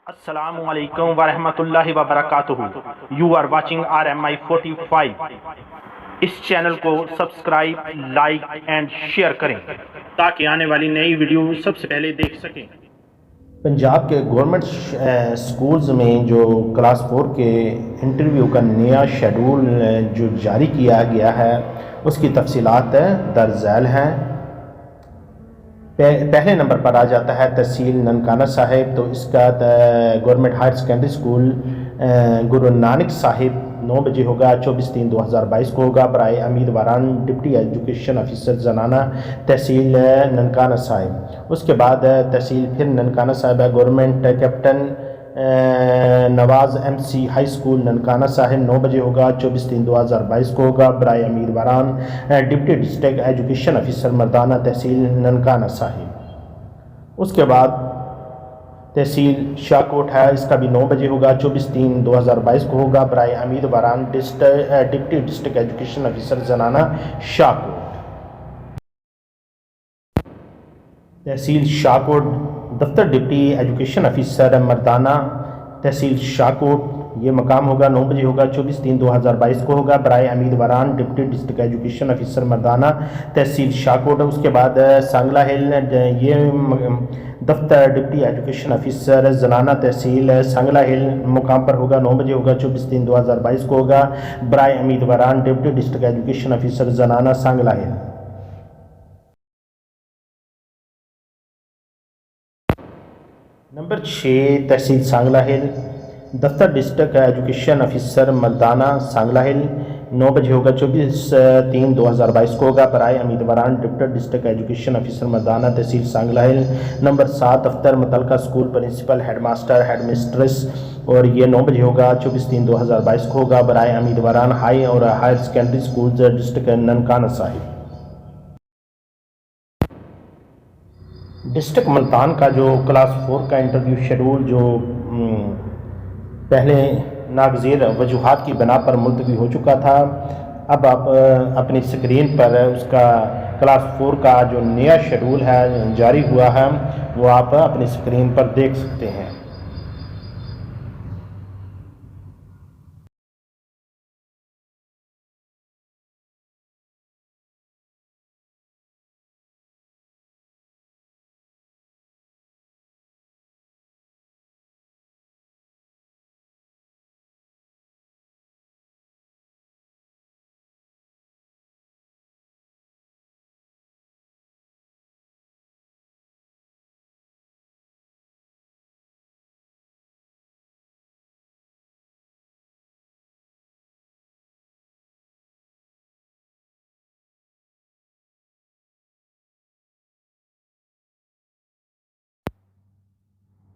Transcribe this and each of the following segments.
अस्सलामुअलैकुम वरहमतुल्लाहि वबरकातुहू। You are watching RMI 45। इस चैनल को सब्सक्राइब, लाइक एंड शेयर करें ताकि आने वाली नई वीडियो सबसे पहले देख सकें। पंजाब के गवर्नमेंट स्कूल्स में जो क्लास 4 के इंटरव्यू का नया शेड्यूल जो जारी किया गया है उसकी तफसीलात दर्ज झैल हैं। पहले नंबर पर आ जाता है तहसील ननकाना साहिब। तो इसका government higher secondary school Guru Nanak Sahib 9 बजे होगा, 24/3/2022 को होगा। बराए उम्मीदवारान डिप्टी एजुकेशन ऑफिसर जनाना तहसील ननकाना साहिब। उसके बाद तहसील फिर ननकाना साहिब है। Government captain Nawaz MC high school Nankana Sahib 9 बजे होगा, 24/3/2022 को होगा। बराए उम्मीदवारान डिप्टी डिस्ट्रिक्ट एजुकेशन ऑफिसर मर्दाना तहसील ननकाना साहिब। उसके बाद तहसील शाहकोट है, इसका भी 9 बजे होगा, 24/3/2022 को होगा। बराए उम्मीदवारान डिप्टी डिस्ट्रिक्ट एजुकेशन ऑफिसर जनाना शाहकोट। तहसील शाहकोट दफ्तर डिप्टी एजुकेशन ऑफिसर मर्दाना तहसील शाहकोट, ये मकाम होगा 9 बजे होगा, 24/3/2022 को होगा। बराए उम्मीदवारान डिप्टी डिस्ट्रिक्ट एजुकेशन ऑफिसर मर्दाना तहसील शाहकोट। उसके बाद सांगला हिल, ये दफ्तर डिप्टी एजुकेशन ऑफिसर जनाना तहसील सांगला हिल मुकाम पर होगा, 9 बजे होगा, 24/3/2022 को होगा। बराए उम्मीदवारान डिप्टी डिस्ट्रिक्ट एजुकेशन ऑफिसर जनाना सांगला हिल। नंबर 6 तहसील सांगला हिल दफ्तर डिस्ट्रिक्ट एजुकेशन ऑफिसर मर्दाना सांगला हिल 9 बजे होगा, 24/3/2022 को होगा। बराए उम्मीदवारान डिप्टी डिस्ट्रिक्ट एजुकेशन ऑफिसर मर्दाना तहसील सांगला हिल। नंबर 7 दफ्तर मुतलका स्कूल प्रिंसिपल हेडमास्टर हेडमिस्ट्रेस, और ये 9 बजे होगा, 24/3/2022 को होगा। बराए उम्मीदवारान हाई और higher secondary school district Nankana Sahib. District Multan का जो क्लास 4 का इंटरव्यू शेड्यूल जो पहले नागज़ीर वजूहात की बिना पर मुलतवी हो चुका था, अब आप अपनी स्क्रीन पर उसका क्लास 4 का जो नया शेड्यूल है जारी हुआ है वो आप अपनी स्क्रीन पर देख सकते हैं।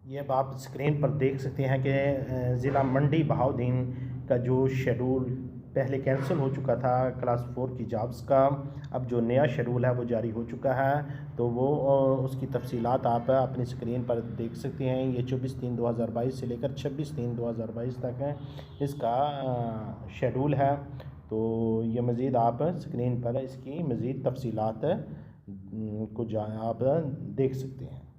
ये अब आप स्क्रीन पर देख सकते हैं कि ज़िला मंडी बहाउद्दीन का जो शेड्यूल पहले कैंसिल हो चुका था क्लास 4 की जॉब्स का, अब जो नया शेड्यूल है वो जारी हो चुका है। तो वो उसकी तफसीलात आप अपनी स्क्रीन पर देख सकते हैं। ये 24/3/2022 से लेकर 26/3/2022 तक है इसका शेड्यूल है। तो ये मज़ीद आप स्क्रीन पर इसकी मज़ीद तफसीलात को आप देख सकते हैं।